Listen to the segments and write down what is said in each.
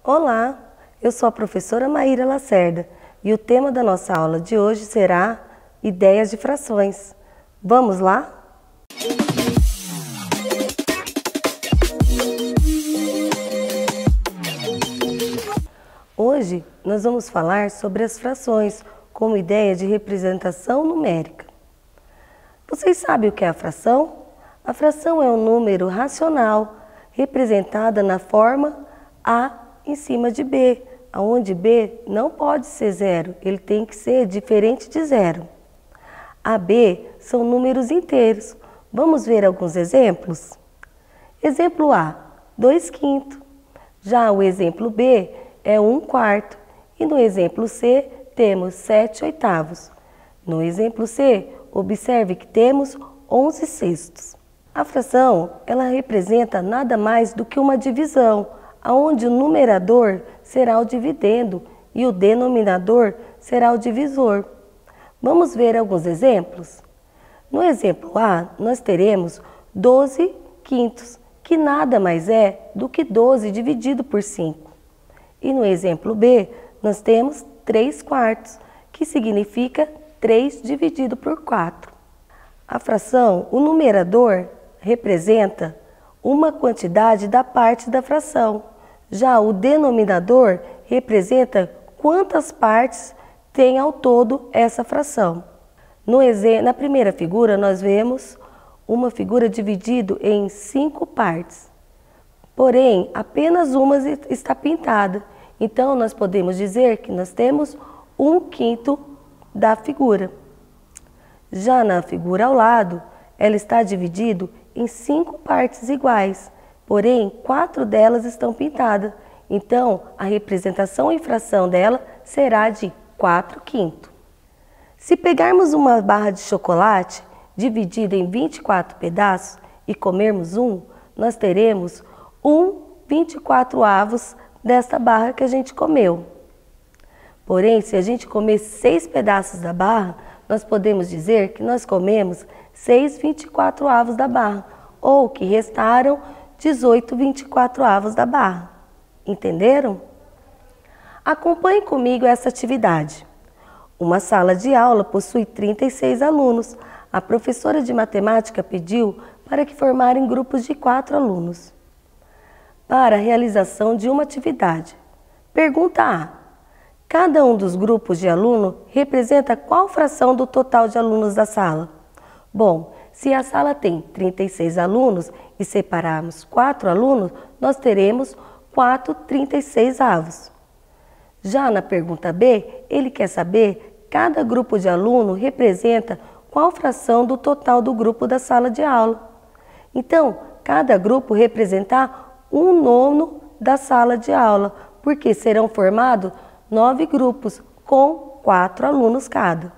Olá, eu sou a professora Maíra Lacerda e o tema da nossa aula de hoje será ideias de frações. Vamos lá? Hoje nós vamos falar sobre as frações como ideia de representação numérica. Vocês sabem o que é a fração? A fração é um número racional representada na forma A em cima de B, onde B não pode ser zero, ele tem que ser diferente de zero. A, B são números inteiros. Vamos ver alguns exemplos? Exemplo A, 2/5. Já o exemplo B é 1/4. E no exemplo C temos 7/8. No exemplo C, observe que temos 11/6. A fração, ela representa nada mais do que uma divisão, onde o numerador será o dividendo e o denominador será o divisor. Vamos ver alguns exemplos? No exemplo A, nós teremos 12/5, que nada mais é do que 12 dividido por 5. E no exemplo B, nós temos 3/4, que significa 3 dividido por 4. A fração, o numerador, representa uma quantidade da parte da fração. Já o denominador representa quantas partes tem ao todo essa fração. Na primeira figura, nós vemos uma figura dividida em 5 partes. Porém, apenas uma está pintada. Então, nós podemos dizer que nós temos 1/5 da figura. Já na figura ao lado, ela está dividida em 5 partes iguais. Porém, 4 delas estão pintadas, então a representação em fração dela será de 4/5. Se pegarmos uma barra de chocolate dividida em 24 pedaços e comermos um, nós teremos 1/24 desta barra que a gente comeu. Porém, se a gente comer 6 pedaços da barra, nós podemos dizer que nós comemos 6/24 da barra, ou que restaram 18/24 da barra. Entenderam? Acompanhe comigo essa atividade. Uma sala de aula possui 36 alunos. A professora de matemática pediu para que formarem grupos de 4 alunos para a realização de uma atividade. Pergunta A. Cada um dos grupos de aluno representa qual fração do total de alunos da sala? Bom, se a sala tem 36 alunos e separarmos 4 alunos, nós teremos 4/36. Já na pergunta B, ele quer saber cada grupo de aluno representa qual fração do total do grupo da sala de aula. Então, cada grupo representar 1/9 da sala de aula, porque serão formados 9 grupos com 4 alunos cada.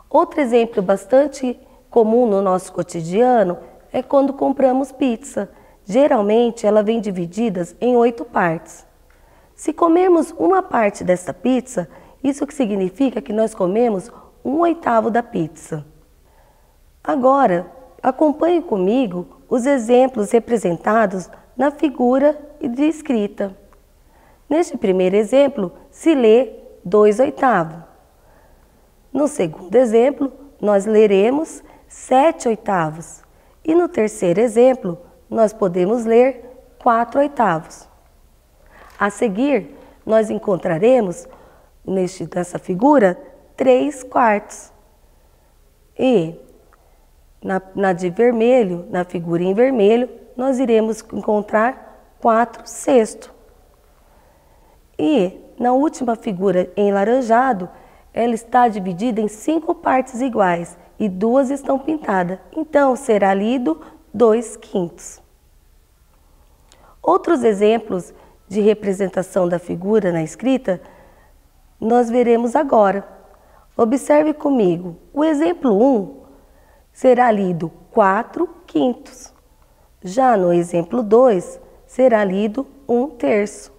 Outro exemplo bastante comum no nosso cotidiano é quando compramos pizza. Geralmente ela vem dividida em 8 partes. Se comermos uma parte desta pizza, isso que significa que nós comemos 1/8 da pizza. Agora, acompanhe comigo os exemplos representados na figura de escrita. Neste primeiro exemplo, se lê 2/8. No segundo exemplo, nós leremos 7/8. E no terceiro exemplo, nós podemos ler 4/8. A seguir, nós encontraremos nessa figura 3/4. E na de vermelho, na figura em vermelho, nós iremos encontrar 4/6. E na última figura em laranjado, ela está dividida em 5 partes iguais e 2 estão pintadas. Então, será lido 2/5. Outros exemplos de representação da figura na escrita, nós veremos agora. Observe comigo. O exemplo 1 será lido 4/5. Já no exemplo 2, será lido 1/3.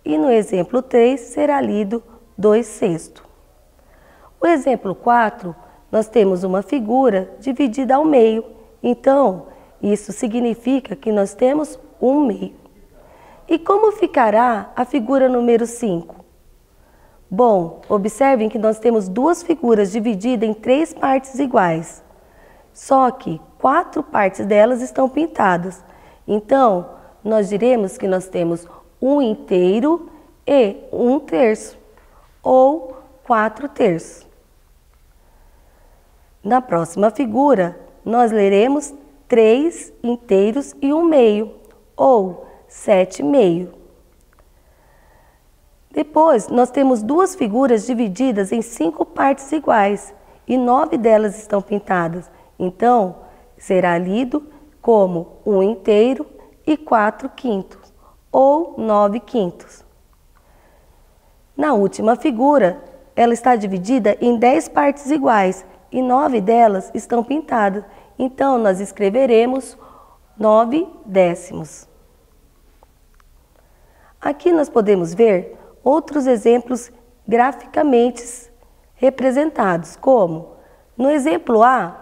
E no exemplo 3, será lido 2/6. O exemplo 4, nós temos uma figura dividida ao meio. Então, isso significa que nós temos 1/2. E como ficará a figura número 5? Bom, observem que nós temos duas figuras divididas em 3 partes iguais. Só que 4 partes delas estão pintadas. Então, nós diremos que nós temos 1 inteiro e 1/3, ou 4/3. Na próxima figura, nós leremos 3 inteiros e 1/2, ou 7/2. Depois, nós temos duas figuras divididas em 5 partes iguais e 9 delas estão pintadas. Então, será lido como 1 inteiro e 4/5, ou 9/5. Na última figura, ela está dividida em 10 partes iguais e 9 delas estão pintadas. Então, nós escreveremos 9/10. Aqui nós podemos ver outros exemplos graficamente representados, como no exemplo A,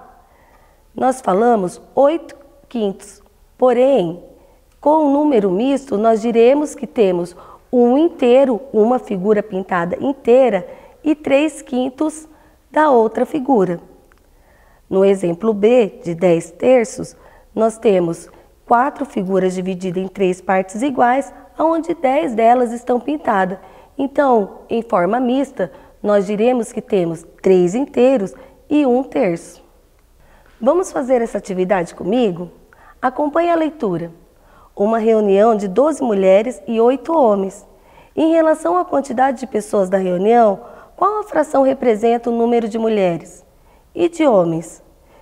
nós falamos 8/5, porém, com o número misto, nós diremos que temos 1 inteiro, uma figura pintada inteira, e 3/5 da outra figura. No exemplo B, de 10/3, nós temos 4 figuras divididas em 3 partes iguais, onde 10 delas estão pintadas. Então, em forma mista, nós diremos que temos 3 inteiros e 1/3. Vamos fazer essa atividade comigo? Acompanhe a leitura. Uma reunião de 12 mulheres e 8 homens. Em relação à quantidade de pessoas da reunião, qual a fração representa o número de mulheres e de homens?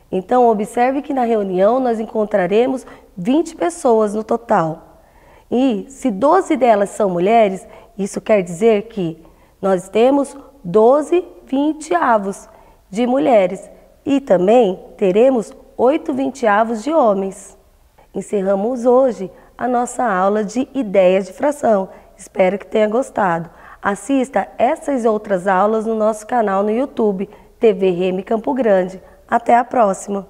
Então, observe que na reunião nós encontraremos 20 pessoas no total. E se 12 delas são mulheres, isso quer dizer que nós temos 12/20 de mulheres e também teremos 8/20 de homens. Encerramos hoje a nossa aula de ideias de fração. Espero que tenha gostado. Assista essas outras aulas no nosso canal no YouTube, TV Remy Campo Grande. Até a próxima!